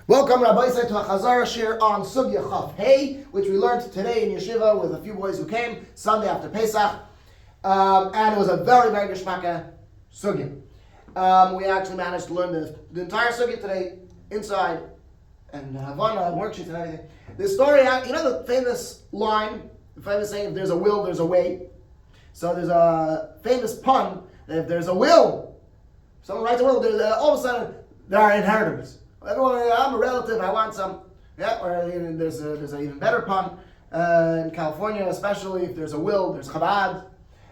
Welcome, Rabbi Isai, to a Chazara Shiur on Sugיא, which we learned today in Yeshiva with a few boys who came Sunday after Pesach, and it was a very, very geshmaka Sugיא. We actually managed to learn the entire Sugיא today inside and Havana and worksheets and everything. The story, you know the famous line, the famous saying, if there's a will, there's a way. So there's a famous pun that if there's a will, someone writes a will, all of a sudden there are inheritors. Everyone, I'm a relative, I want some. Yeah, or there's an even better pun in California, especially if there's a will, there's Chabad.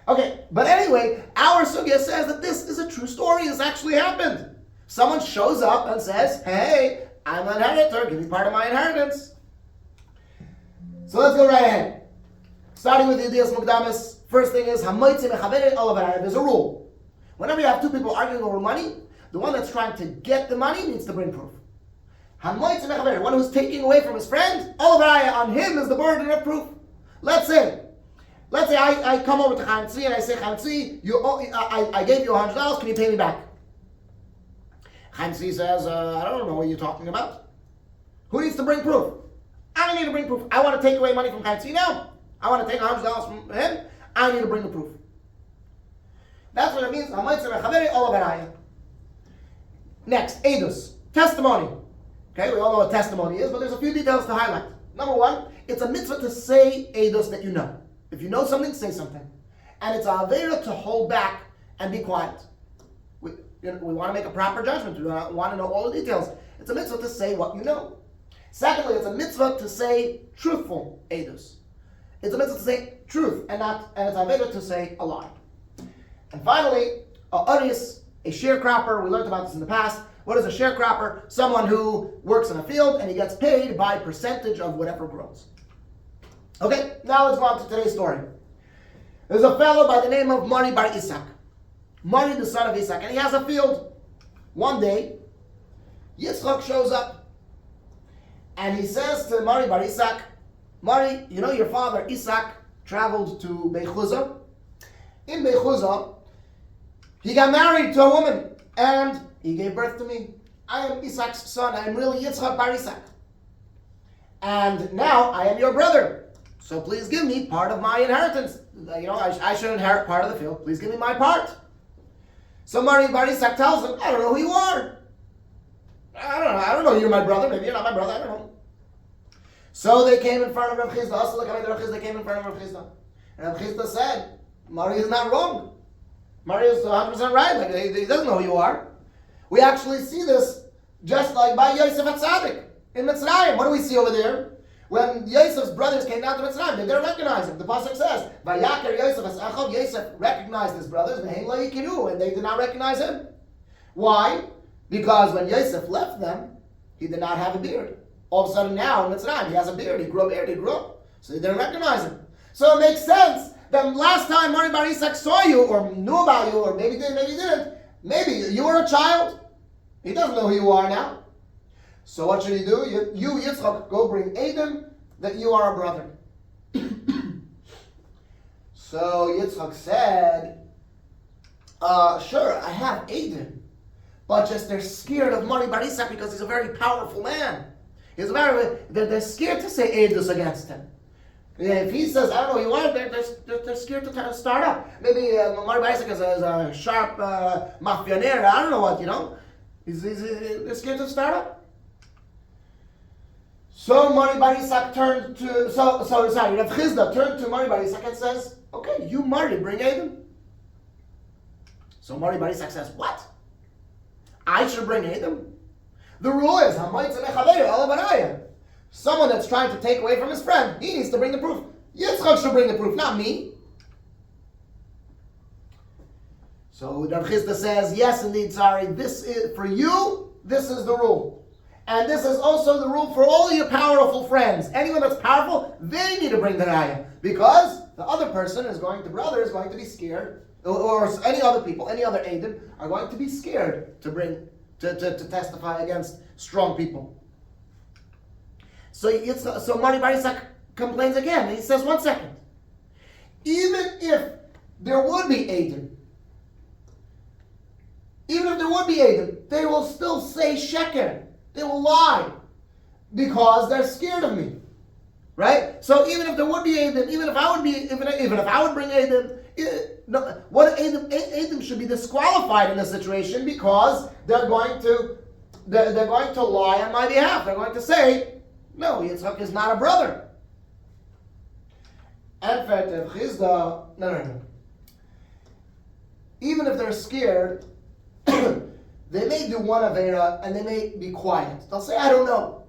Okay, but anyway, our Sugיא says that this is a true story. This actually happened. Someone shows up and says, "Hey, I'm an inheritor. Give me part of my inheritance." So let's go right ahead. Starting with the ideas mukdamis. First thing is there's a rule. Whenever you have two people arguing over money, the one that's trying to get the money needs to bring proof. One who's taking away from his friend, on him is the burden of proof. Let's say I come over to Chaim Tzvi and I say, Chaim Tzvi, I gave you $100, can you pay me back? Chaim Tzvi says, I don't know what you're talking about. Who needs to bring proof? I need to bring proof. I want to take away money from Chaim Tzvi now. I want to take $100 from him. I need to bring the proof. That's what it means. Next, edus, testimony. Okay, we all know what testimony is, but there's a few details to highlight. Number one, it's a mitzvah to say edus that you know. If you know something, say something. And it's a avera to hold back and be quiet. We want to make a proper judgment. We want to know all the details. It's a mitzvah to say what you know. Secondly, it's a mitzvah to say truthful edus. It's a mitzvah to say truth and it's a avera to say a lie. And finally, a aris, a sharecropper. We learned about this in the past. What is a sharecropper? Someone who works in a field and he gets paid by percentage of whatever grows. Okay, now let's go on to today's story. There's a fellow by the name of Mari bar Isak. Mari, the son of Isak, and he has a field. One day, Yitzchak shows up and he says to Mari bar Isak, Mari, you know your father Isak traveled to Beichuzah. In Beichuzah, he got married to a woman and he gave birth to me. I am Isak's son. I am really Yitzchak bar Isak. And now I am your brother. So please give me part of my inheritance. I should inherit part of the field. Please give me my part. So Mari bar Isak tells him, I don't know who you are. I don't know you're my brother. Maybe you're not my brother. I don't know. So they came in front of Rav Chisda. They came in front of Rav Chisda. And Rav Chisda said, Mari is not wrong. Mari is 100% right. Like, he doesn't know who you are. We actually see this just like by Yosef HaTzadik in Mitzrayim. What do we see over there? When Yosef's brothers came down to Mitzrayim, they didn't recognize him. The pasuk says, "Vayaker Yosef as Achav." Yosef recognized his brothers, and they did not recognize him. Why? Because when Yosef left them, he did not have a beard. All of a sudden now in Mitzrayim, he has a beard. He grew a beard. He grew up, so they didn't recognize him. So it makes sense that last time Mari bar Isak saw you, or knew about you, or maybe did, maybe didn't. Maybe you were a child. He doesn't know who you are now. So what should he do? You Yitzchak, go bring Adam that you are a brother. So Yitzchak said, sure, I have Adam, but just they're scared of Mari bar Isak because he's a very powerful man. They're scared to say Adus against him. If he says, I don't know who you are, they're scared to start up. Maybe Mari bar Isak is a sharp mafioner, I don't know what, they're scared to start up. So Mari bar Isak Rav Chisda turned to Mari bar Isak and says, okay, you Mari, bring Adam. So Mari bar Isak says, what? I should bring Adam? The rule is, someone that's trying to take away from his friend, he needs to bring the proof. Yitzchak should bring the proof, not me. So Rav Chisda says, yes, indeed, sorry, this is for you, this is the rule. And this is also the rule for all your powerful friends. Anyone that's powerful, they need to bring the raya. Because the other person is going to be scared, or any other people, any other Adam, are going to be scared to testify against strong people. So Mari bar Isak complains again, and he says, 1 second. Even if there would be Adam, they will still say sheker. They will lie. because they're scared of me, right? So even if there would be Edom, even if I would bring Edom, Edom should be disqualified in this situation because they're going to lie on my behalf. They're going to say, no, Yitzchak is not a brother. And no. Even if they're scared, they may do one Avera and they may be quiet. They'll say, I don't know.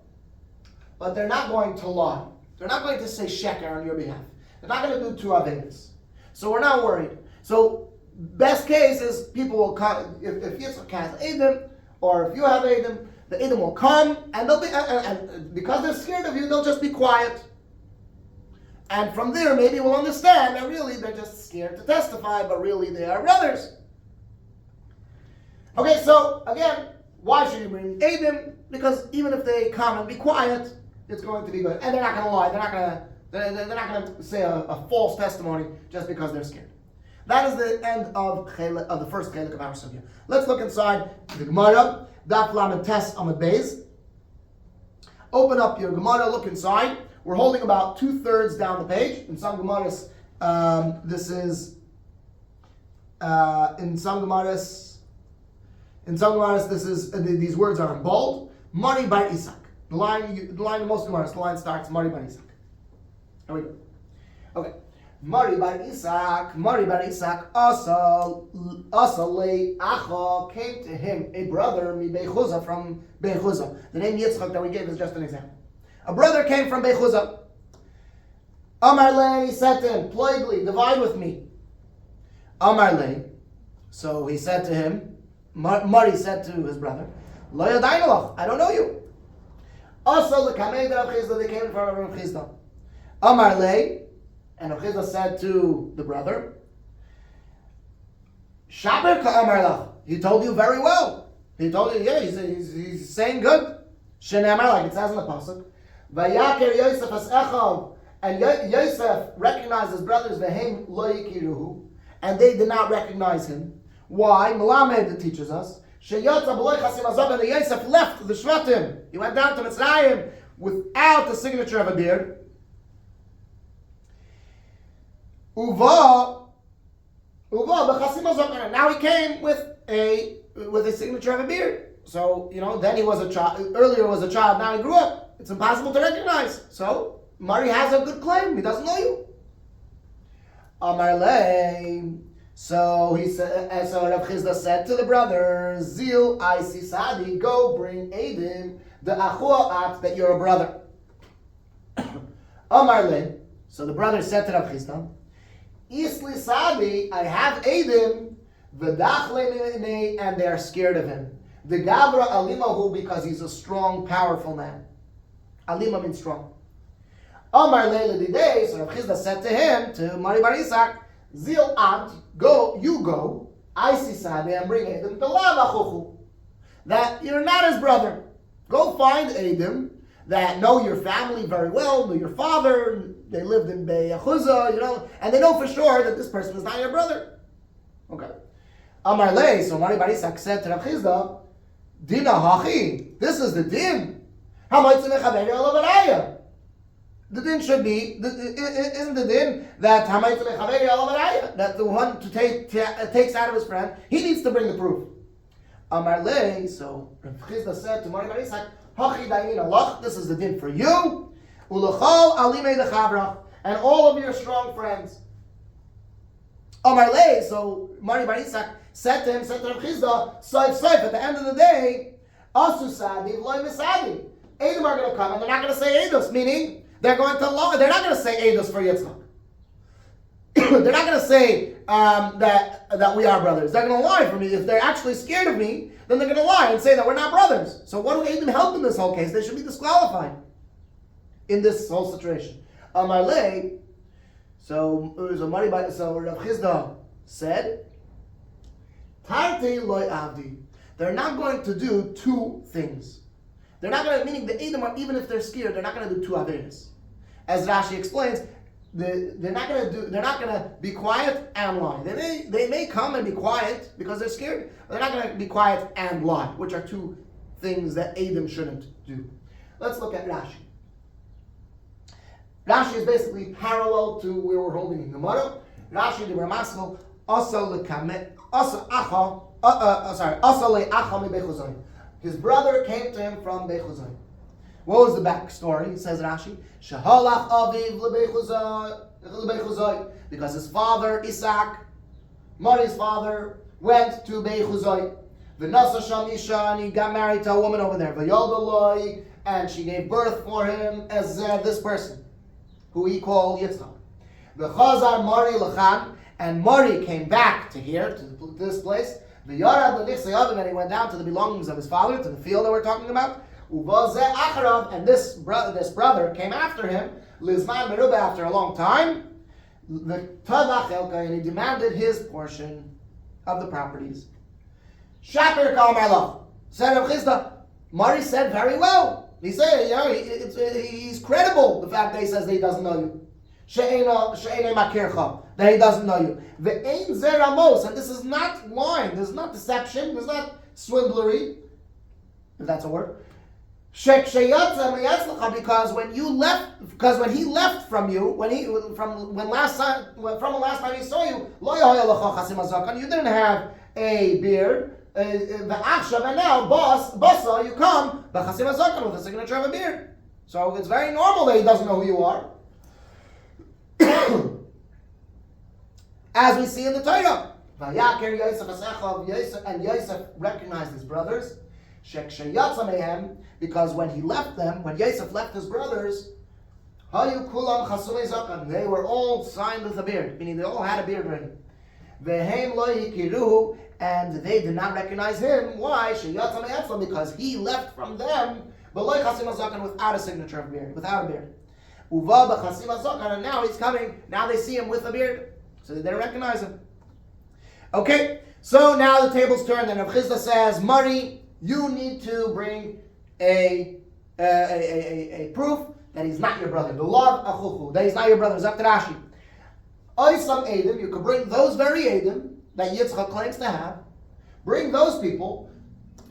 But they're not going to lie. They're not going to say sheker on your behalf. They're not going to do two Averas. So we're not worried. So best case is people will come, if Yitzchak has Edom, or if you have Edom, the Edom will come and they'll be, and because they're scared of you, they'll just be quiet. And from there, maybe we'll understand that really they're just scared to testify, but really they are brothers. Okay, so again, why should you bring Edom? Because even if they come and be quiet, it's going to be good. And they're not going to lie. They're not going to say a false testimony just because they're scared. That is the end of the first chelik of our sugya. Let's look inside the Gemara, Daf Lamed Tes Amud Beis. Open up your Gemara, look inside. We're holding about 2/3 down the page. In some Gemaras, this is in some Gemaras, this is these words are in bold. Mari bar Isak. The line in most Gemaras, the line starts Mari bar Isak. Here we go. Okay. Mari bar Isak, Asalei Acha, came to him a brother mi Beichuza from Beichuza. The name Yitzchak that we gave is just an example. A brother came from Beichuza. Amar le, he said to him, Ploigli, divide with me. Amar le, so he said to him, Mari said to his brother, Lo yadaynu lach, I don't know you. Also, l'kamei Rav Chizda, they came in front of Rav Chizda. Amar le, and Rav Chizda said to the brother, Shaber ka'amar lach, he told you very well. He told you, yeah, he's saying good. Shenemar, like it says in the pasuk. Vayaker Yosef as Echav, and Yosef recognized his brothers vehem lo yikiruhu, and they did not recognize him. Why? Melamed teaches us. Sheyotza b'loy chasim azov, and Yosef left the Shvatim. He went down to Mitzrayim without the signature of a beard. Uva b'chasim azov, and now he came with a signature of a beard. So, then he was a child, earlier was a child, now he grew up. It's impossible to recognize. So, Mari has a good claim. He doesn't know you. Amar le. So he said, and so Rav Chizda said to the brother, Zil Isi Sadi, go bring Edom, the Achua at that you're a brother. Amar le. So the brother said to Rav Chizda, Isli Sadi, I have Edom, v'dach le, and they are scared of him. The Gavra Alimahu, because he's a strong, powerful man. Alima means strong. Amar Leila Didei, so Rav Chizda said to him, to Mari bar Isak, Zil Ad, you go, I see Sadi, and bring Edom, that you're not his brother. Go find Edom, that know your family very well, know your father, they lived in Be'achuza, and they know for sure that this person is not your brother. Okay. Amar Le, so Mari bar Isak said to Rav Chizda, Dina hachi, this is the din. The din should be, isn't the din that that the one takes out of his friend, he needs to bring the proof. Amar le, so Rav Chizda said to Mari bar Isak, hachi dayin alach, this is the din for you, ulachal alimei dechavrach, and all of your strong friends. Amar le, so Mari bar Isak said to Rav Chizda, Saif, at the end of the day, Asu Sadi, V'loi Misadi. Edom are going to come and they're not going to say Eidos, meaning they're going to lie. They're not going to say Eidos for Yitzchak. They're not going to say that we are brothers. They're going to lie for me. If they're actually scared of me, then they're going to lie and say that we're not brothers. So what do Edom help in this whole case? They should be disqualified in this whole situation. Amar le, so Rav Chizda said, Tarti loy avdi. They're not going to do two things. They're not going to, meaning the Edom, even if they're scared, they're not going to do two averas. As Rashi explains, they're not going to be quiet and lie. They may come and be quiet because they're scared, but they're not going to be quiet and lie, which are two things that Edom shouldn't do. Let's look at Rashi. Rashi is basically parallel to where we're holding in Gemara. Rashi the Ramaskel his brother came to him from Bechuzai. What was the backstory? It says Rashi, Sheholach aviv lebechuzai, because his father Isak, Mari's father, went to Bechuzai. V'nasa sham isha, and he got married to a woman over there. V'yodoloi, and she gave birth for him as this person, who he called Yitzchak. V'chazar Mari lechan, and Mari came back to here, to this place. V'yarad l'nichsei avim, and he went down to the belongings of his father, to the field that we're talking about. Uvazeh acharav, and this brother came after him, lizman merubah, after a long time. V'tavach elka, and he demanded his portion of the properties. Shapir kal malach, said Rav Chisda. Mari said very well. He said, he's credible. The fact that he says that he doesn't know you. She'enei makircha, that he doesn't know you. Ve'ein zeh ramos, and this is not lying. This is not deception. This is not swindlery, if that's a word. Because when he left from you, from the last time he saw you, you didn't have a beard. And now, basa, you come with a signature of a beard. So it's very normal that he doesn't know who you are. As we see in the Torah. And Yosef recognized his brothers. Because when he left them, when Yosef left his brothers, they were all signed with a beard, meaning they all had a beard ready. And they did not recognize him. Why? Because he left from them without a signature of beard, without a beard. And now he's coming, now they see him with a beard, so they didn't recognize him. Okay, so now the tables turn, and Rav Chisda says, Mari, you need to bring a proof that he's not your brother. The law of achuchu, that he's not your brother. Zak Rashi. Oisam Edom, you could bring those very Edom that Yitzchak claims to have. Bring those people,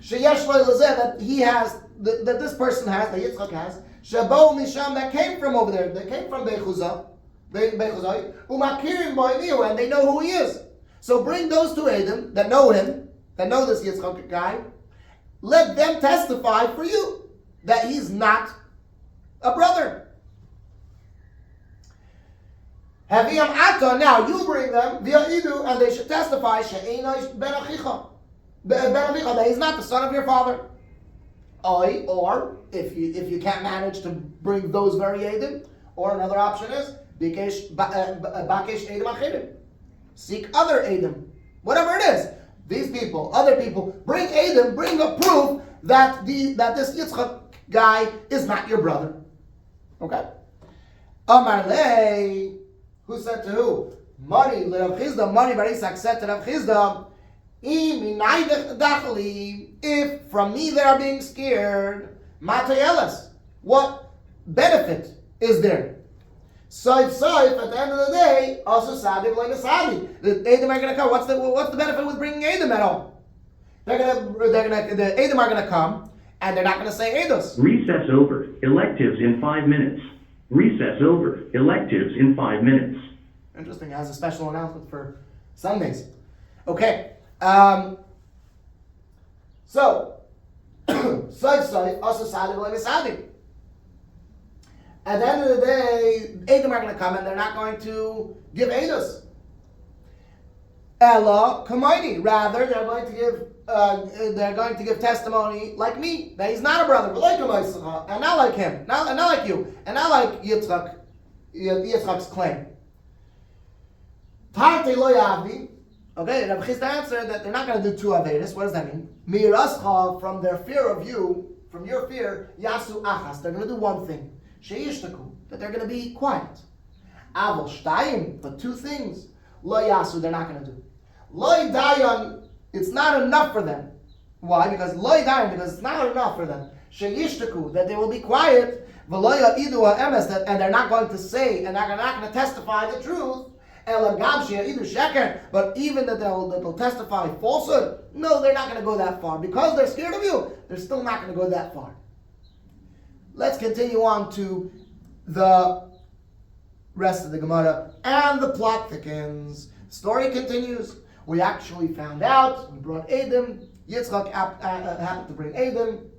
sheyesh lo lezeh, that he has, that this person has, that Yitzchak has, shabo misham, that came from over there, that came from Bechuzai, umakirim bo'imihu, and they know who he is. So bring those two Edom that know him, that know this Yitzchak guy. Let them testify for you that he's not a brother. Haviyam ata, now you bring them, v'ya'idu, and they should testify, she'enoi ben achicha, that he's not the son of your father. Or, if you can't manage to bring those very Edom, or another option is, bakesh Edom achirim. Seek other Edom. Whatever it is. These people, other people, bring Edom, bring a proof that this Yitzchak guy is not your brother. Okay? Amar lei, who said to who? Mari Rav Chisda, Mari bar Isak said to Rav Chisda, if from me they are being scared, matayelas, what benefit is there? Saif, at the end of the day, also Sadi v'lei Sadi. The Edom are going to come. What's the benefit with bringing Edom at all? The Edom are going to come, and they're not going to say Eidos. Recess over. Electives in 5 minutes. Recess over. Electives in 5 minutes. Interesting. It has a special announcement for Sundays. Okay. So, Saif, also Sadi v'lei Sadi. At the end of the day, Edom are going to come and they're not going to give Eidos. Ella Kamaini. Rather, they're going to give testimony like me, that he's not a brother, but like and not like him, and not like you, and not like Yitzchak's claim. Tarte lo yavdi. Okay, Rav Chisda answered that they're not going to do two Averis. What does that mean? Mirascha, from their fear of you, from your fear, Yasu Achas. They're going to do one thing. Sheishtaku, that they're going to be quiet. Avol shtayim, but two things. Lo yasu, they're not going to do. Lo dayan, it's not enough for them. Why? Because lo dayan, because it's not enough for them. Sheishtaku, that they will be quiet. V'lo ya'idu ha'emes, and they're not going to say, and they're not going to testify the truth. But even that they'll testify falsehood, no, they're not going to go that far. Because they're scared of you, they're still not going to go that far. let's continue on to the rest of the Gemara. And the plot thickens. Story continues. We actually found out. We brought Edom. Yitzchak happened to bring Edom.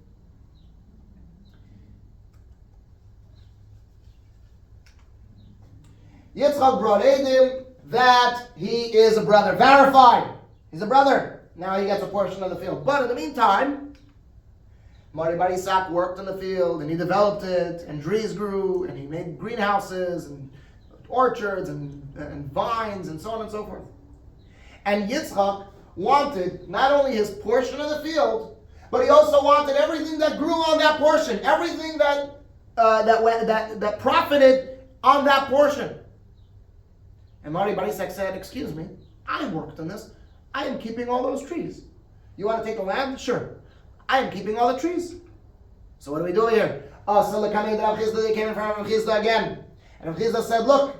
Yitzchak brought Edom that he is a brother. Verified. He's a brother. Now he gets a portion of the field. But in the meantime, Mari Bar Isak worked in the field and he developed it, and trees grew, and he made greenhouses and orchards and vines and so on and so forth. And Yitzchak wanted not only his portion of the field, but he also wanted everything that grew on that portion, everything that profited on that portion. And Mari Bar Isak said, "Excuse me, I worked on this. I am keeping all those trees. You want to take the land? Sure. I am keeping all the trees." So what do we do here? So they came in front of Rav Chisda again. And Rav Chisda said, "Look,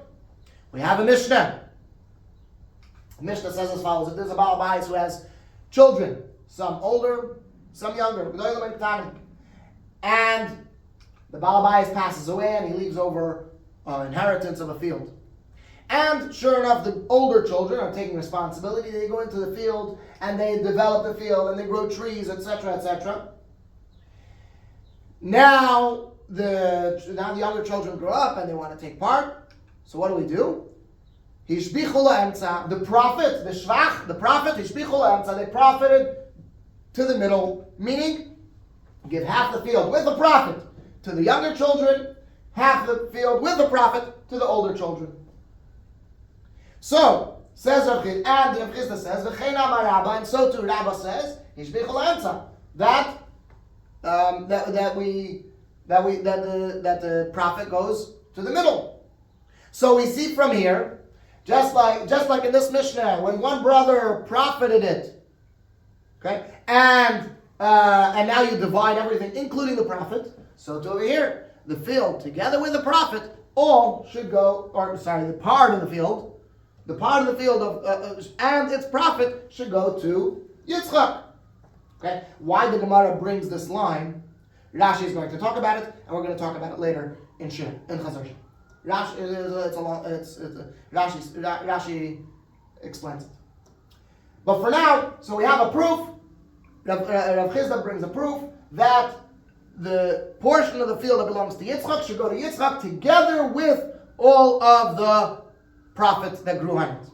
we have a Mishnah. The Mishnah says as follows: if there's a Baal Bayis who has children, some older, some younger, and the Baal Bayis passes away and he leaves over inheritance of a field. And sure enough, the older children are taking responsibility. They go into the field and they develop the field and they grow trees, etc., etc. Now the younger children grow up and they want to take part. So what do? The prophet, the shvach, the prophet, they profited to the middle, meaning give half the field with the prophet to the younger children, half the field with the prophet to the older children. So, says Rav Chisda, and Rav Chisda says, V'chein amar Rabba, and so too Rabba says, Hishbichol Emtza, that the prophet goes to the middle. So we see from here, just like in this Mishnah, when one brother profited it, okay, and now you divide everything, including the prophet. So to over here, the field together with the prophet, all should go, the part of the field. The part of the field and its profit should go to Yitzchak. Okay? Why the Gemara brings this line, Rashi is going to talk about it, and we're going to talk about it later in Chazara Shiur. Rashi explains it. But for now, so we have a proof. Rav Chisda brings a proof that the portion of the field that belongs to Yitzchak should go to Yitzchak together with all of the profits that grew on it.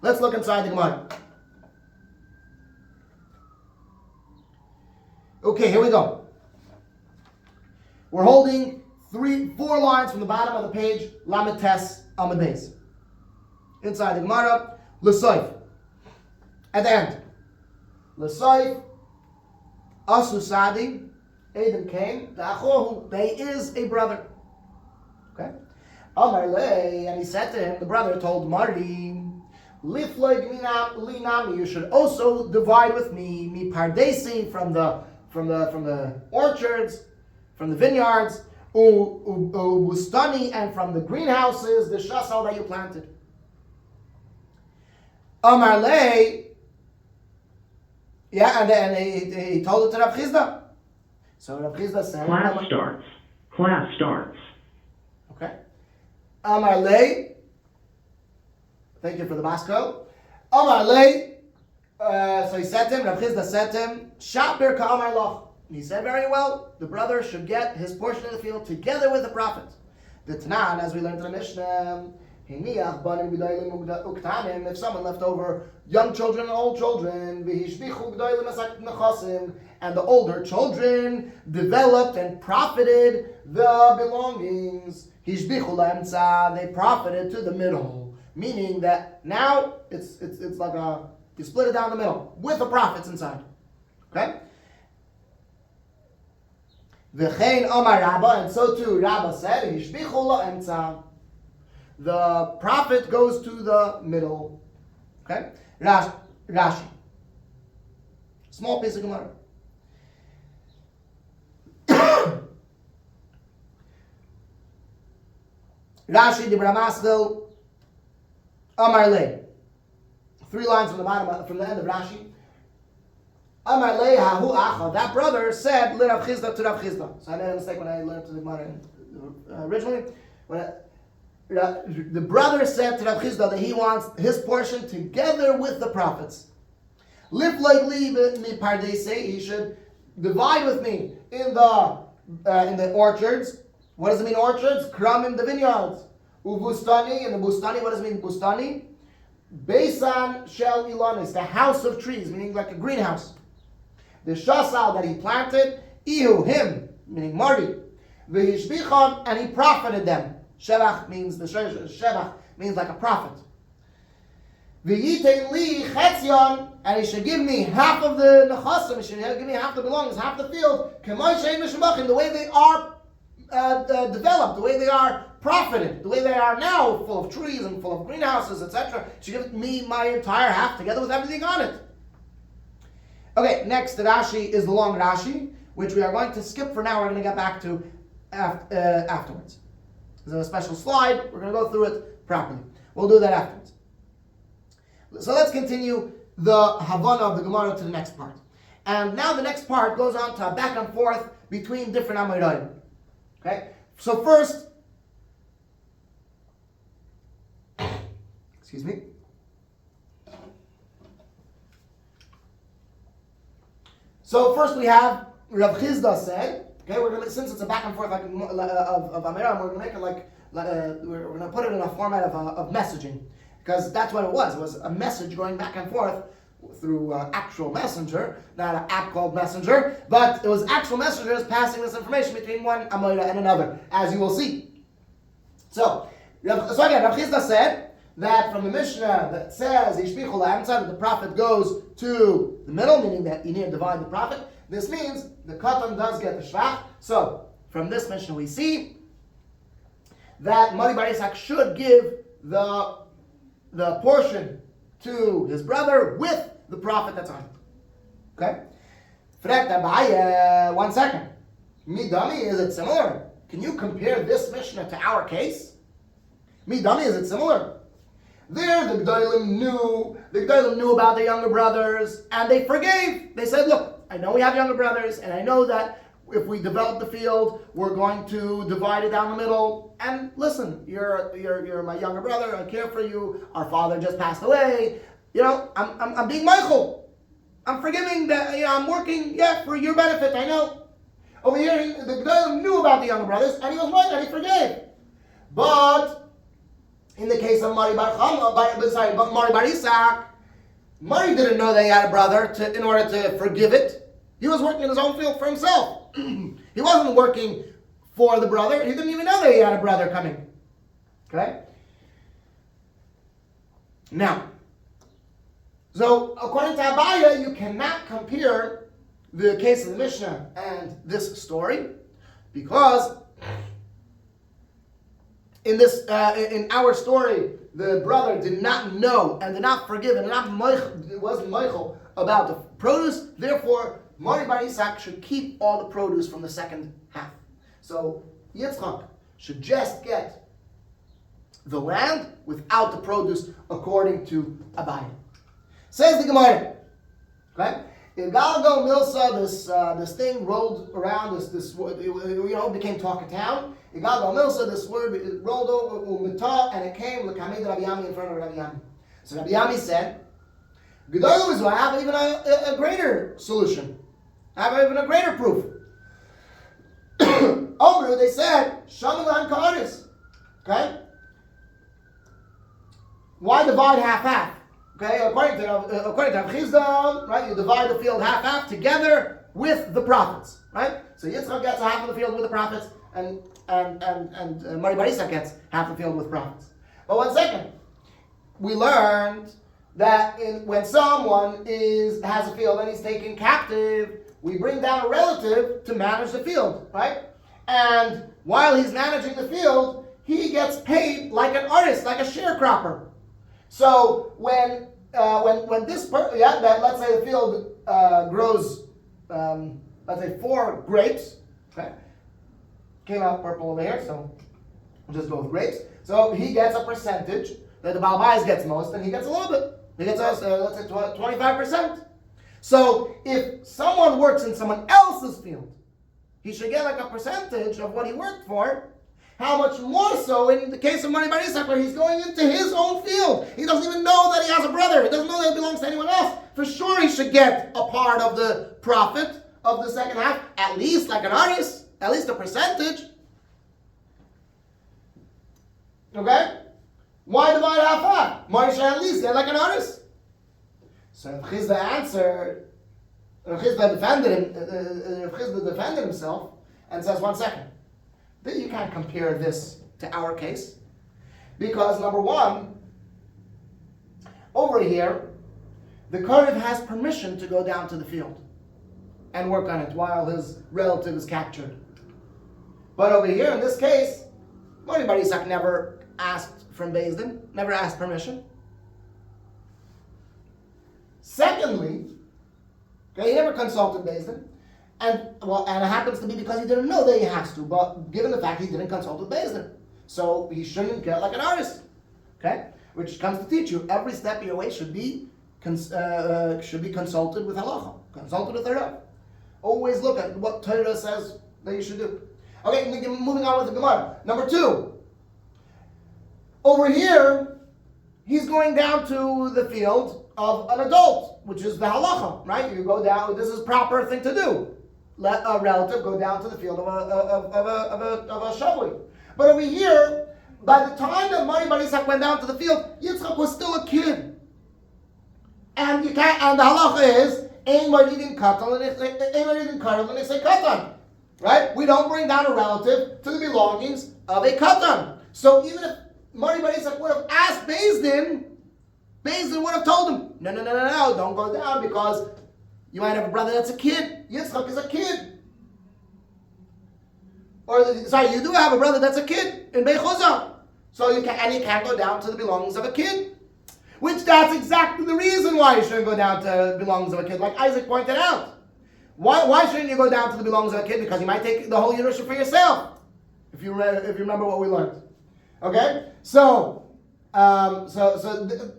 Let's look inside the Gemara. Okay, here we go. We're holding 4 lines from the bottom of the page, Lamed Tes Amud Beis. Inside the Gemara, L'Soif. At the end, L'Soif, Asu Sadi, Edom came, Ta'achohu, they is a brother. Okay? And he said to him, the brother told Marty, you should also divide with me, mi pardesi, from the orchards, from the vineyards, bustani, and from the greenhouses, the shasal that you planted. Amar le, and he told it to Rav Chisda. So Rav Chisda said, Class starts. Okay. Amar le, thank you for the Basco. Amar le, so he said to him, Rav Chisda said to him, Shabir ka amar loch. He said very well, the brother should get his portion of the field together with the prophet. The Tanan, as we learned in the Mishnah, if someone left over young children and old children, and the older children developed and profited the belongings, they profited to the middle, meaning that now it's like you split it down the middle with the profits inside. Okay? V'chein Omar Rabba, and so too Rabba said, the profit goes to the middle. Okay? Rashi. Small piece of Gemara. Rashi Dibra Maschil Amar Le. 3 lines from the bottom, from the end of Rashi. Amar le hahu acha. That brother said Rav Chisda to Rav Chisda. So I made a mistake when I learned the Gemara originally. The brother said to Rav Chisda that he wants his portion together with the prophets. Lip like li pardese. He should divide with me in the orchards. What does it mean orchards? Kramim, the vineyards. Ubustani, and the bustani. What does it mean bustani? Beisan shel ilanis, the house of trees, meaning like a greenhouse. The shasal that he planted, ihu, him, meaning Marty. V'hishbichon, and he profited them. Shevach means shevach means like a prophet. V'yitein li chetzion, and he should give me half of the nechasim. He should give me half the belongings, half the field. K'may shein mishmachim, the way they are developed, the way they are profited, the way they are now, full of trees and full of greenhouses, etc. She gives me my entire half together with everything on it. Okay, next the Rashi is the long Rashi, which we are going to skip for now. We're going to get back to afterwards. There's a special slide. We're going to go through it properly. We'll do that afterwards. So let's continue the Havana of the Gemara to the next part. And now the next part goes on to a back and forth between different Amoraim. Okay, so first, excuse me. So first we have Rav Chisda said. Okay, we're gonna, since it's a back and forth like of Amiram, we're gonna make it we're gonna put it in a format of messaging, because that's what it was. It was a message going back and forth through actual messenger, not an app called Messenger, but it was actual messengers passing this information between one Amoira and another, as you will see. So again, Rav Chisda said that from the Mishnah that says Yishbichu la'amtza, that the prophet goes to the middle, meaning that you need to divide the prophet. This means the katan does get the shvach. So from this Mishnah we see that Mari Bar Isak should give the portion to his brother with the prophet that's on him. Okay? One second. Midami, is it similar? Can you compare this Mishnah to our case? Midami, is it similar? There, the G'dalim knew about their younger brothers, and they forgave. They said, look, I know we have younger brothers, and I know that if we develop the field, we're going to divide it down the middle. And listen, you're my younger brother, I care for you, our father just passed away. You know, I'm being Michael. I'm forgiving that, I'm working, for your benefit, I know. Over here, the G'dalim knew about the younger brothers, and he was right, and he forgave. But in the case of Mari Bar Isak, Mari didn't know that he had a brother in order to forgive it. He was working in his own field for himself. He wasn't working for the brother. He didn't even know that he had a brother coming. Okay? Now, so according to Abaya, you cannot compare the case of the Mishnah and this story, because in our story, the brother did not know and did not forgive and wasn't Michael about the produce. Therefore, Mari Bar Isak should keep all the produce from the second half. So Yitzchak should just get the land without the produce, according to Abaye. Says the Gemara. Okay? In Galgo Milsa, this thing rolled around. This became talk of town. In Galgo Milsa, this word it rolled over Umita, and it came l'Kamid Rabbi Yami in front of Rabbi Yami. So Rabbi Yami said, "Gedalu is I have even a greater solution. I have even a greater proof." Omru, they said, Shamilan Ka'aris. Okay? Why divide half-half? Okay, according to Rav Chisda, right, you divide the field half-half together with the prophets, right? So Yitzchak gets half of the field with the prophets, and Mari Bar Isak gets half the field with prophets. But 1 second, we learned that when someone has a field and he's taken captive, we bring down a relative to manage the field, right? And while he's managing the field, he gets paid like an artist, like a sharecropper. So when this let's say the field grows, let's say 4 grapes, okay? Came out purple over here, so we'll just go with grapes. So he gets a percentage that the Baal Bayis gets most, and he gets a little bit. He gets us, let's say 25%. So if someone works in someone else's field, he should get like a percentage of what he worked for. How much more so in the case of Mari Bar Isak, where he's going into his own field. He doesn't even know that he has a brother. He doesn't know that it belongs to anyone else. For sure he should get a part of the profit of the second half, at least like an aris, at least a percentage. Okay? Why divide half? Mari should at least get like an aris. So Rav Chizda answered, Rav Chizda defended himself and says, 1 second. You can't compare this to our case. Because number one, over here, the Korev has permission to go down to the field and work on it while his relative is captured. But over here, in this case, Mari Bar Isak never asked from Beis Din, never asked permission. Secondly, okay, he never consulted Beis Din. And it happens to be because he didn't know that he has to, but given the fact he didn't consult with Beis Din. So he shouldn't get like an artist. Okay? Which comes to teach you every step of your way should be consulted with halacha, consulted with Torah. Always look at what Torah says that you should do. Okay, moving on with the Gemara. Number 2. Over here, he's going down to the field of an adult, which is the halacha, right? You go down, this is proper thing to do. Let a relative go down to the field of a shavui. But over here, by the time that Mari Bar Isak went down to the field, Yitzchak was still a kid. And you can't, and the halacha is, Ein Maridin Katan, right? We don't bring down a relative to the belongings of a katan. So even if Mari Bar Isak would have asked Beis Din would have told him, no, don't go down because you might have a brother that's a kid. Yitzchak is a kid. You do have a brother that's a kid in Beichuzah. So you can't go down to the belongings of a kid. Which that's exactly the reason why you shouldn't go down to the belongings of a kid, like Isaac pointed out. Why shouldn't you go down to the belongings of a kid? Because you might take the whole Yerusha for yourself. If you remember what we learned. Okay?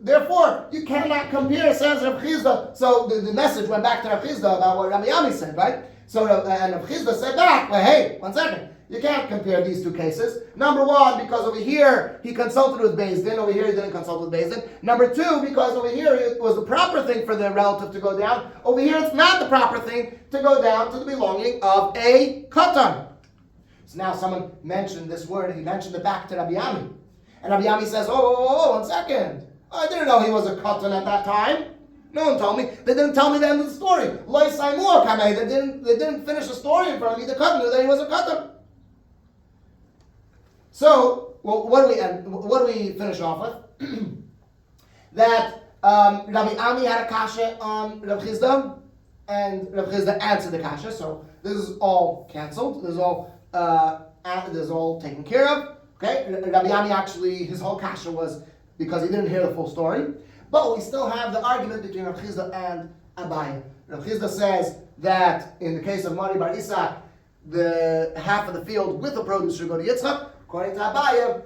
Therefore, you cannot compare, says Rav Chizda. So the message went back to Rav Chizda about what Rabbi Yami said, right? So and Rav Chizda said back, well, hey, 1 second. You can't compare these two cases. Number 1, because over here he consulted with Beis Din, over here he didn't consult with Beis Din. Number 2, because over here it was the proper thing for the relative to go down. Over here it's not the proper thing to go down to the belonging of a katan. So now someone mentioned this word, he mentioned it back to Rabbi Yami. And Rabbi Yami says, 1 second. I didn't know he was a katan at that time. No one told me. They didn't tell me the end of the story. They didn't finish the story in front of me. The katan knew that he was a katan. So, what do we finish off with? That Rabbi Ami had a kasha on Rav Chizda, and Rav Chizda answered the kasha. So this is all cancelled. This is all taken care of. Okay, Rabbi Ami actually, his whole kasha was because he didn't hear the full story. But we still have the argument between Rav Chizda and Abaye. Rav Chizda says that in the case of Mari Bar Isak, the half of the field with the produce should go to Yitzchak. According to Abaye,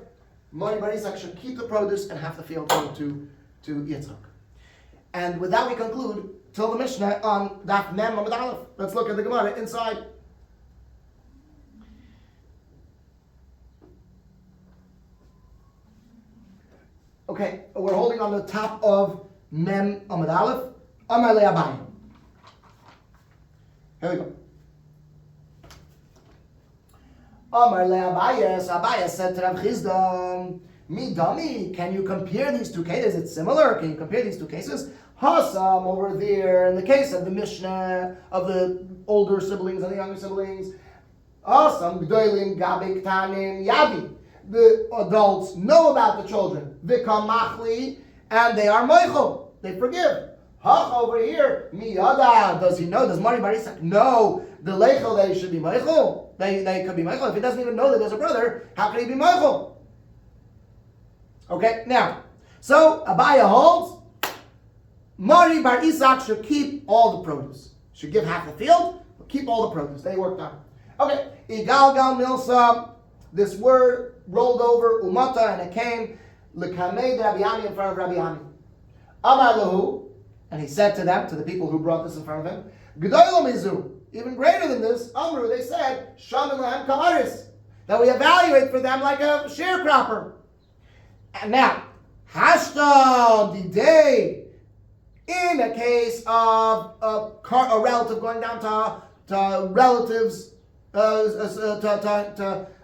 Mari Bar Isak should keep the produce and half the field go to Yitzchak. And with that we conclude till the Mishnah on Daf Mem Amud Aleph. Let's look at the Gemara inside. Okay, we're holding on the top of Mem Amud Aleph. Amar le Abaye. Here we go. Amar le Abaye. So Abaye said to Rav Chizda, Mi dami, can you compare these two cases? Is it similar? Can you compare these two cases? Hasam over there, in the case of the Mishnah, of the older siblings and the younger siblings. Hasam g'dolim gabik tanim yabi. The adults know about the children. Vikam machli, and they are moichel. They forgive. Hach over here, mi yada. Does he know? Does Mari Bar Isak know the leichel they should be moichel? They could be moichel. If he doesn't even know that there's a brother, how can he be moichel? Okay, now, so Abaye holds Mari Bar Isak should keep all the produce. Should give half the field, but keep all the produce. They worked on it. Okay, igal gal milsa. This word rolled over umata, and it came lekamei Rabbi Yami, in front of Rabbi Yami. Amar lahu, And he said to them, to the people who brought this in front of him, G'daylo mizu, even greater than this, Amru, they said, Shaman lahem ka'aris, that we evaluate for them like a sharecropper. And now, Hashta Didei, in a case of a relative going down to relatives, a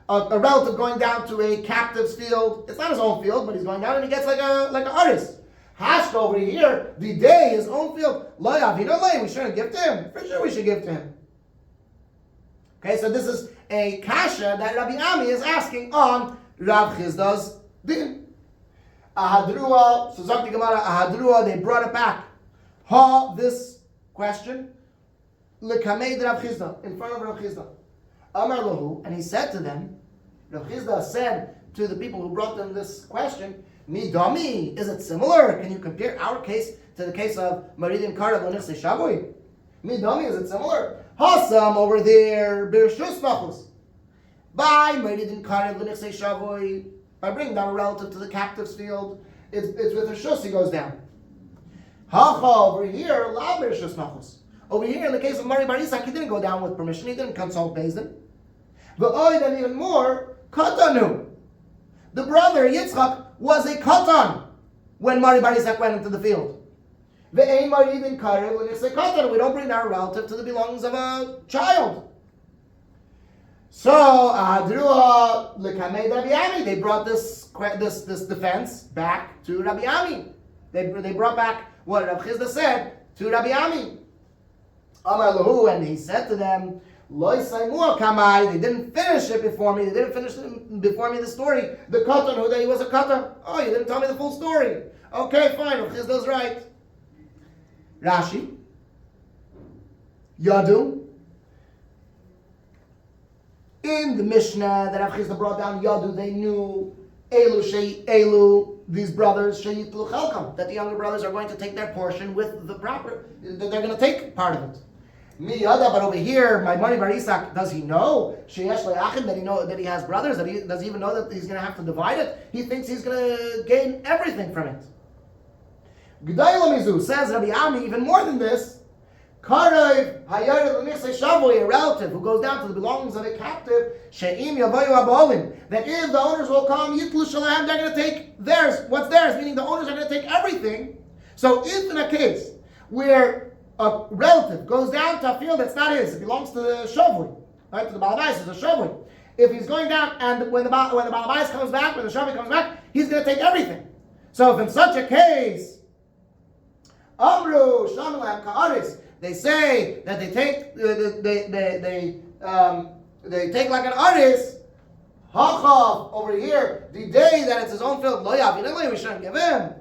relative going down to a captive's field. It's not his own field, but he's going down and he gets like an artist. Hashta over here, Didei, his own field. Lo yavino lei, we shouldn't give to him. For sure we should give to him. Okay, so this is a kasha that Rabbi Ami is asking on Rav Chizda's din. Ahadrua, so Zakti Gemara, Ahadrua, they brought it back. This question, L'kamei Rav Chizda, in front of Rav Chizda. Amar Lahu, and he said to them, Rav Chizda said to the people who brought them this question, Mi Dami, is it similar? Can you compare our case to the case of Maridim Karav L'nichse Shavui? Mi Dami, is it similar? Hasam over there, Birshus Machus. By Maridim Karav L'nichse Shavui, by bringing down a relative to the captive's field, it's with a shus he goes down. Hacha over here, la Birshus Machus. Over here, in the case of Mari Bar Isak, he didn't go down with permission. He didn't consult Beis Din. V'oid, and even more, Katanu. The brother, Yitzchak, was a Katan when Mari Bar Isak went into the field. Ve'ein Mari Din Karev, when it's a Katan, we don't bring our relative to the belongings of a child. So, Ahadrua L'kamei Rabbi Ami, they brought this defense back to Rabbi Ami. They brought back what Rav Chizda said to Rabbi Ami. Amar Lahu, and he said to them, Lo Yisaimu Kamai, they didn't finish it before me. They didn't finish before me the story. The Katan, who he was a Katan. Oh, you didn't tell me the full story. Okay, fine. Rav Chizda's right. Rashi, Yadu. In the Mishnah that Rav Chizda brought down, Yadu, they knew these brothers, Sheyitlu Chelkam, that the younger brothers are going to take their portion with the proper, that they're going to take part of it. Mi Yada, but over here, my Mari Bar Isak, does he know Sheyesh Le'achim, that he has brothers? Does he even know that he's going to have to divide it? He thinks he's going to gain everything from it. G'dayla Mizu, says Rabbi Ami, even more than this, Karev Hayar L'nichse Shavui, a relative who goes down to the belongings of a captive, She'im Yavayu Abolim, that if the owners will come, Yitlu Shalem, they're going to take theirs, what's theirs, meaning the owners are going to take everything. So if in a case where a relative goes down to a field that's not his, it belongs to the Shavui, right, to the Balabais, it's a Shavui. If he's going down, and when the Balabais comes back, when the Shavui comes back, he's going to take everything. So if in such a case, Amru Shamalam Ka'aris, they say that they take like an artist. Hachav over here, the day that it's his own field, lo yav, we shouldn't give him.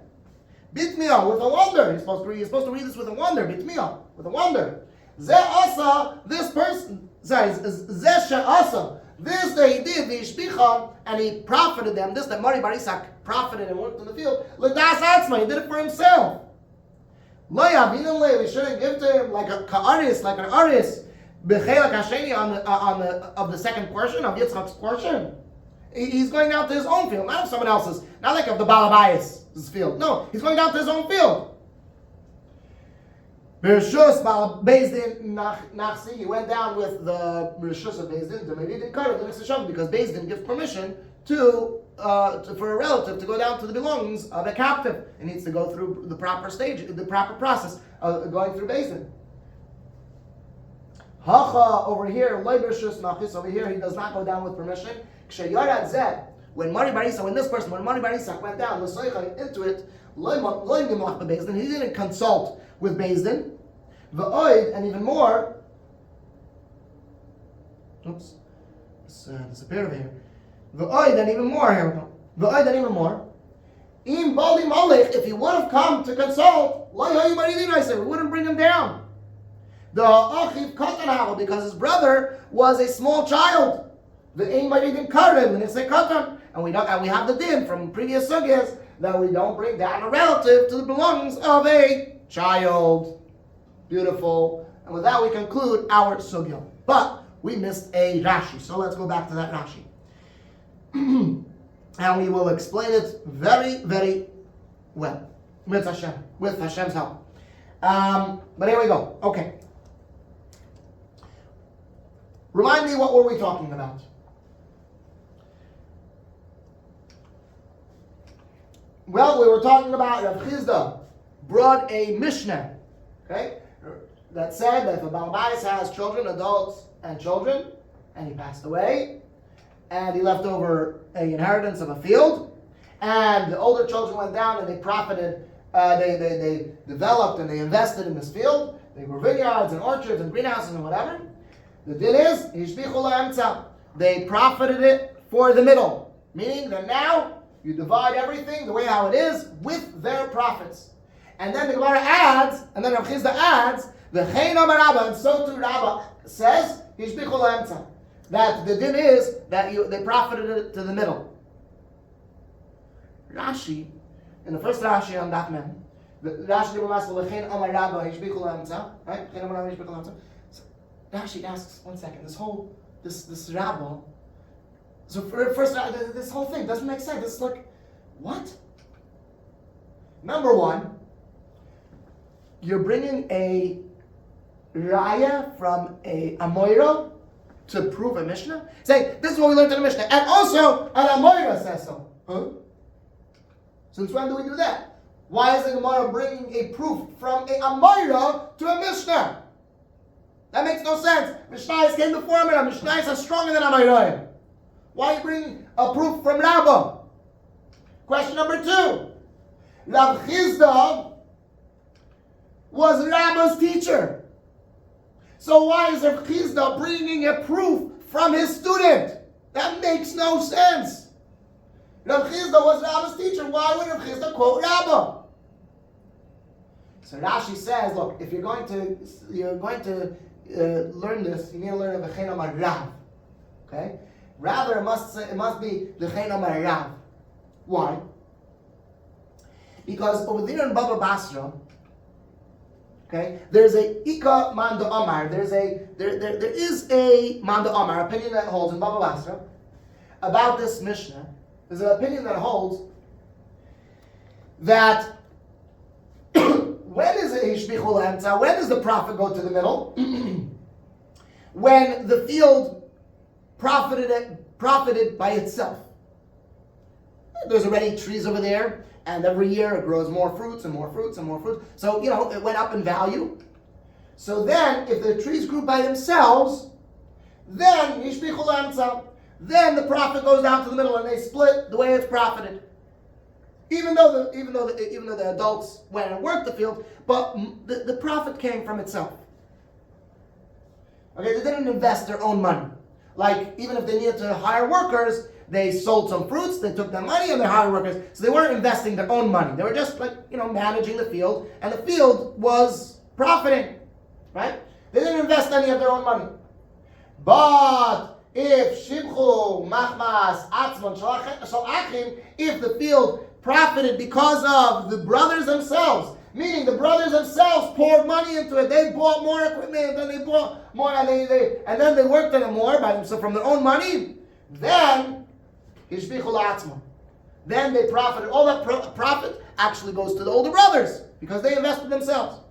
Bitmiya, with a wonder. You're supposed to read this with a wonder. Bitmiya, with a wonder. Ze asa, this person, sorry, ze she'asa, this that he did, the ishbicha, and he profited them. This that Mari Bar Isak profited and worked in the field. L'das atzma, he did it for himself. Lo yavinale, we shouldn't give to him like a ka'aris, like an artist. B'chelak hasheni of the second portion of Yitzchak's portion. He's going down to his own field, not of someone else's, not like of the Balabais' field. No, he's going down to his own field. Bershus Beis Din Nachsi, he went down with the Bershus of Beis Din, because Beis Din gives permission for a relative to go down to the belongings of a captive. It needs to go through the proper stage, the proper process of going through Beis Din. Hacha over here, over here, he does not go down with permission. When Mari Bar Isak, when Mari Bar Isak went down into it, he didn't consult with Beis Din. And even more, oops, disappeared over here. And even more, here we go. And even more. If he would have come to consult, we wouldn't bring him down. The Achiv Katan, because his brother was a small child. The Ein Maridin Karev, when it's a Katan, and we have the din from previous sugyas that we don't bring down a relative to the belongings of a child. Beautiful. And with that we conclude our sugya. But we missed a Rashi, so let's go back to that Rashi. And we will explain it very, very well. With Hashem's help. But here we go. Okay. Remind me, what were we talking about? Well, we were talking about Rav Chizda brought a Mishnah, okay, that said that if a Baal Bayis has children, adults and children, and he passed away, and he left over an inheritance of a field, and the older children went down and they profited, they developed and they invested in this field. They grew vineyards and orchards and greenhouses and whatever. The din is, Hishbichu la'emtza. They profited it for the middle, meaning that now you divide everything the way how it is with their profits. And then the Gemara adds, and then Rav Chizda adds, the Chein Amar Rabba, and so too Rabba says, Hishbichu la'emtza, that the din is that they profited it to the middle. Rashi, in the first Rashi on that man, the Rashi the Chein Amar Rabba Hishbichu la'emtza, right? Chein Amar Rabba Hishbichu la'emtza. Rashi asks, one second, this Rabba. So first, this whole thing doesn't make sense. It's like, what? Number one, you're bringing a raya from a Amoira to prove a Mishnah? Saying, this is what we learned in the Mishnah. And also, an Amoira says so. Huh? Since when do we do that? Why is the Gemara bringing a proof from a Amoira to a Mishnah? That makes no sense. Mishnayos came before Amoira. Mishnayos are stronger than Amoira. Why are you bringing a proof from Rabbah? Question number 2. Rav Chizda was Rabbah's teacher. So why is Rav Chizda bringing a proof from his student? That makes no sense. Rav Chizda was Rabbah's teacher. Why would Rav Chizda quote Rabbah? So Rashi says, look, if you're going to learn this, you need to learn a Chein Amar Rav. Okay? Rather, it must be the Chein Amar Rav. Why? Because over there in Baba Basra, okay, there's a Ika Manda Amar. There is a Manda Amar opinion that holds in Baba Basra about this Mishnah. There's an opinion that holds that when is it Hishbichu la'emtza? When does the profit go to the middle? When the field profited by itself. There's already trees over there, and every year it grows more fruits and more fruits and more fruits. So, it went up in value. So then, if the trees grew by themselves, then Yishbichu la'emtza, then the profit goes down to the middle, and they split the way it's profited. Even though the adults went and worked the field, but the profit came from itself. Okay, they didn't invest their own money. Like, even if they needed to hire workers, they sold some fruits, they took their money and they hired workers. So they weren't investing their own money. They were just managing the field, and the field was profiting, right? They didn't invest any of their own money. But if Shibchu, Machmas, Atzmon, Shalachim, if the field profited because of the brothers themselves, meaning the brothers themselves poured money into it, they bought more equipment, and they bought more, and then they worked on it more by themselves from their own money, then Hishbichu la'atzmon. Then they profited. All that profit actually goes to the older brothers because they invested themselves.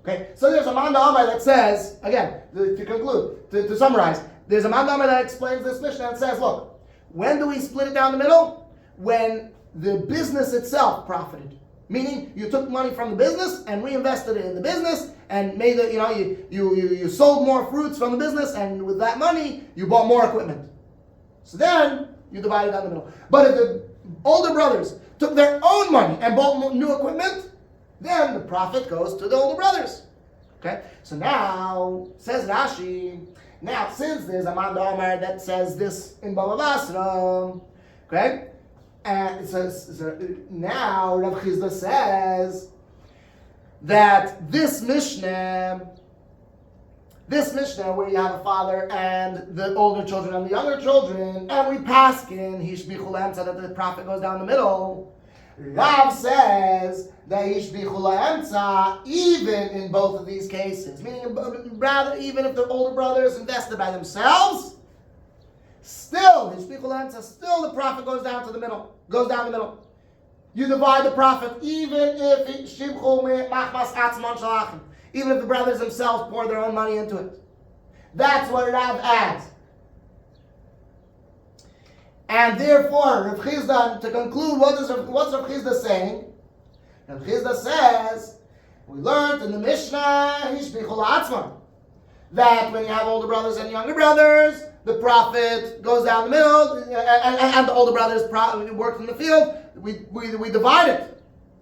Okay, so there's a Manda Amar that says, again, to conclude, to summarize, there's a Manda Amar that explains this Mishnah and says, look, when do we split it down the middle? When the business itself profited. Meaning, you took money from the business and reinvested it in the business, and made it. You sold more fruits from the business, and with that money, you bought more equipment. So then you divide it down the middle. But if the older brothers took their own money and bought new equipment, then the profit goes to the older brothers. Okay. So now says Rashi. Now, since there's a Manda Amar that says this in Baba Basra, okay. And it says, now Rav Chizda says that this Mishnah where you have a father and the older children and the younger children, and we paskin Hishbichu la'emtza, that the profit goes down the middle. Rav says that Hishbichu la'emtza even in both of these cases, meaning rather even if the older brothers invested by themselves, still the profit goes down the middle. you divide the profit, even if the brothers themselves pour their own money into it. That's what Rav adds. And therefore, Rav Chizda, to conclude, what's Rav Chizda saying? Rav Chizda says, we learned in the Mishnah, that when you have older brothers and younger brothers, the profit goes down the middle, and the older brothers work in the field. We divide it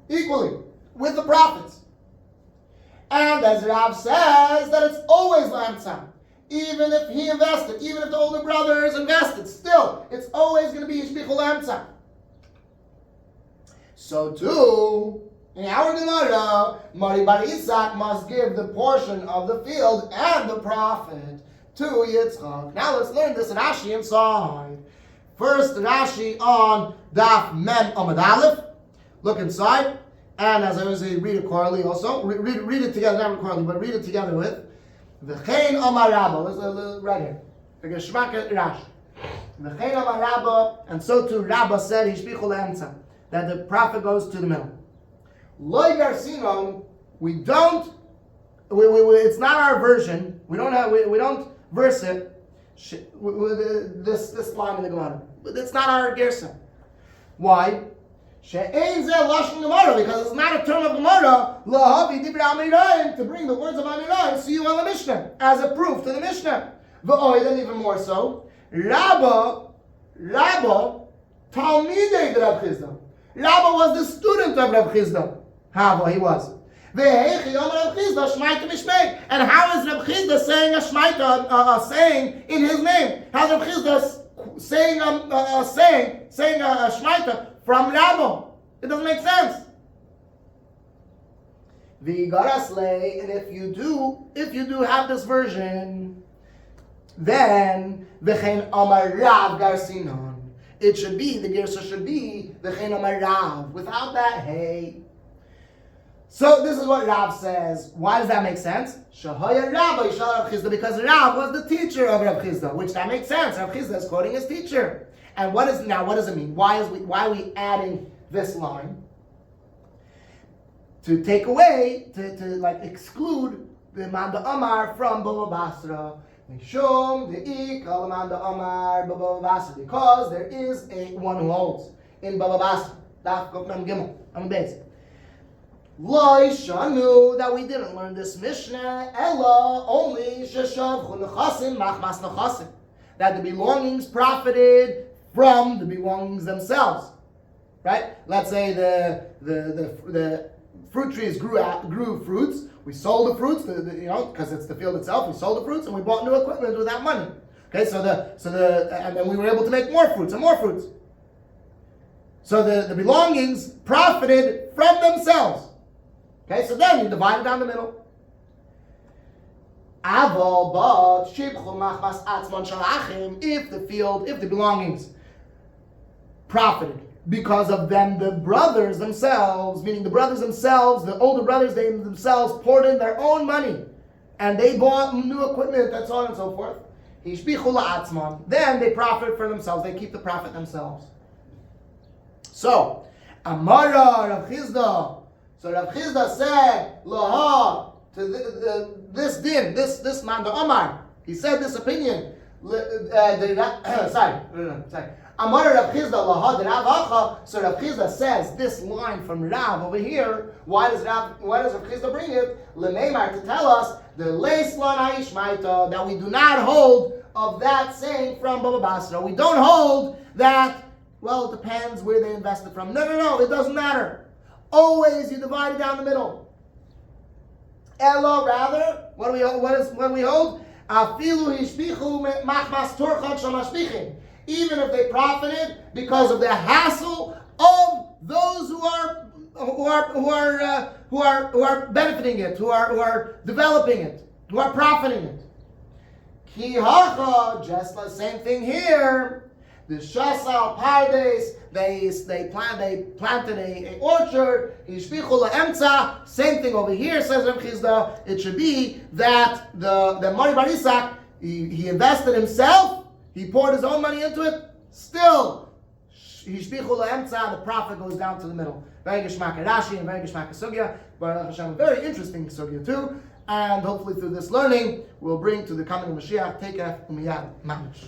equally with the profits. And as Rav says, that it's always lamsam. Even if he invested, even if the older brothers invested, still, it's always going to be Yishbichul Lamsam. So too, in our Gemara, Mari Bar Isak must give the portion of the field and the profit to Yitzchak. Now let's learn this Rashi inside. First Rashi on Daf Mem Amud Aleph. Look inside, and as I always say, read it quarterly also. Read it together, not quarterly, but read it together with V'chein Amar Rabba. Let's right here. V'geshmak Rashi. V'chein Amar Rabba, and so too Rabba said Hishbichul Emtza, that the profit goes to the middle. Loy Garcinon, we don't. It's not our version. We don't verse it. This line in the Gemara. It's not our gersa. Why? She'ein zeh lashon Gemara, because it's not a term of Gemara. Lahavi dibra amirayim, to bring the words of amirayim, see you on the Mishnah as a proof to the Mishnah. V'oiden, even more so. Rabba, Talmidei Rav Chizda. Rabba was the student of Rav Chizda. How he was. And how is Rav Chizda saying a shmaita, saying in his name? How's Rav Chizda saying a shmaita from Rabba? It doesn't make sense. And if you do have this version, then v'chein amar Rav Garcinon. It should be, the gersa should be v'chein amar Rav. Without that, hey. So this is what Rav says. Why does that make sense? Shahaya Rabba Yishal Rav Chizda, because Rav was the teacher of Rav Chizda, which that makes sense. Rav Chizda is quoting his teacher. And what does it mean? Why are we adding this line? To take away, to exclude the Manda Amar from Baba Basra. Mishum de'ikal Manda Amar Baba Basra, because there is one who holds in Baba Basra. Daf Mem Gimel on the base. Lo shanu, that we didn't learn this Mishnah. Ella, only sheshavchu nechasim machmas nechasim, that the belongings profited from the belongings themselves. Right? Let's say the fruit trees grew fruits. We sold the fruits, because it's the field itself. We sold the fruits and we bought new equipment with that money. Okay, and then we were able to make more fruits and more fruits. So the belongings profited from themselves. Okay, so then you divide it down the middle. If the belongings profited because of them, the brothers themselves, meaning the brothers themselves, the older brothers, they themselves poured in their own money, and they bought new equipment, and so on and so forth. Then they profit for themselves, they keep the profit themselves. So, Amara Rav Chizda. So Rav Chizda said, Laha, to this din, this Manda Omar, he said this opinion. Amar Rav Chizda Laha de Rav Acha. So Rav Chizda says this line from Rav over here. Why does Rav Chizda bring it? Lemeimar, to tell us the leis lan ha'ishmaita, that we do not hold of that saying from Baba Basra. We don't hold that. Well, it depends where they invested from. No, it doesn't matter. Always you divide it down the middle. Ella, rather, what do we hold? Afilu hishbichu machmas torchan shamashbichin. Even if they profited because of the hassle of those who are benefiting it, who are developing it, who are profiting it. Ki hacha, just the same thing here. The Shasal Pardes, they planted a orchard. Ishbichul Emtza, same thing over here, says Rav Chizda. It should be that the Mari Bar Isak, he invested himself, he poured his own money into it. Still, Hishbichu La'emtza, the prophet goes down to the middle. Very Geshmak Rashi and very Geshmak Sugya. Baruch Hashem, a very interesting Sugya too. And hopefully through this learning, we'll bring to the coming of Mashiach, Tekef Umiyad Mamish.